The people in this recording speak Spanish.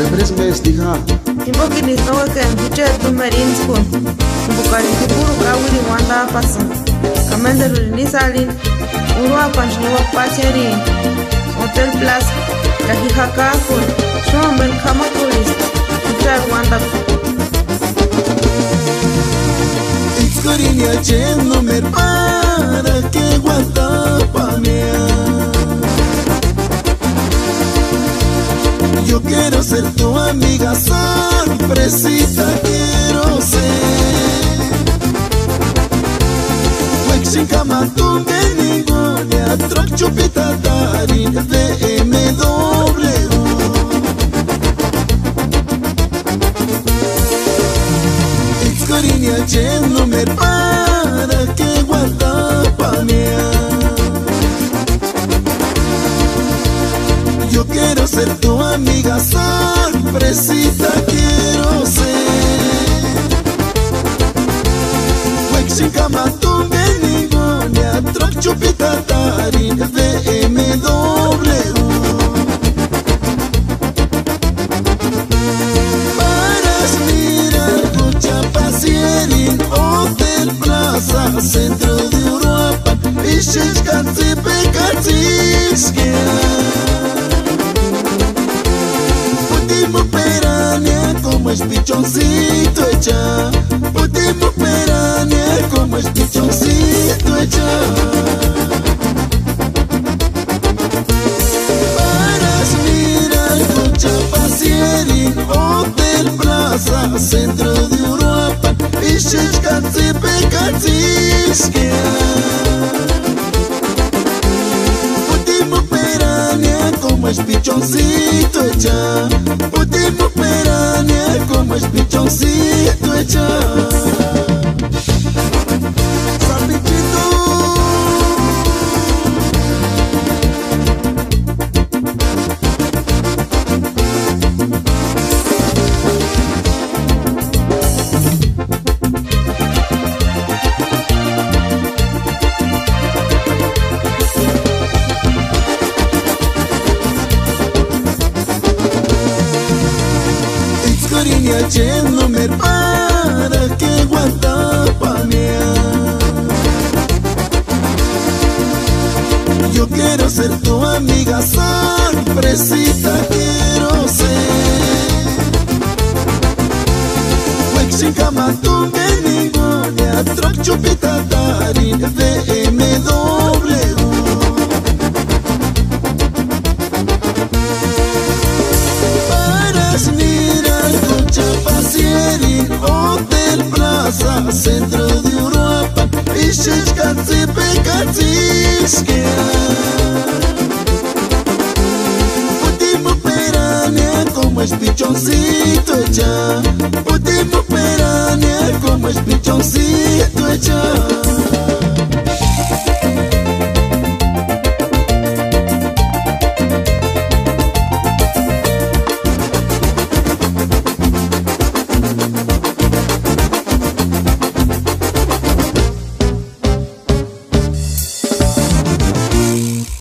refresco estija. Timbo que ni no que mucha tu marines con. Bukari que puro kawiri wanda pasa. Kamenda ni salin. Urua panchniwa pacheri. Hotel Plus. Kahihaka con. Shomben kama police. Mucha wanda. Cariña lleno me para que guarda pa' mí. Yo quiero ser tu amiga, sorpresita quiero ser. Wexin kama tu menigo, de atrás chupita dari de MW. Cariña lleno me para que guarda pa' mí. Yo quiero ser tu amiga, sorpresita quiero ser. Wexin kama tu menigo, de atrás chupita dari de MW. Hotel Plaza, centro de Europa. Išiš kad si pekaciške. Pudimos perania como es pichoncito hecha. Pudimos perania como es pichoncito hecha. Para mirar Kucha Pasierin, Hotel Plaza, centro de Europa. Išiš kad si pekaciške. Pudimos perania como es pichoncito hecha. Pudimos perania como es pichoncito hecha. Cariña lleno me para que guarda pa' mí. Yo quiero ser tu amiga, sorpresita quiero ser. Wexin kama tu menigo, de atrás chupita dari de MW. Hotel Plaza, centro de Europa. Išiš kad si pekaciške. Pudimos perania como es pichoncito.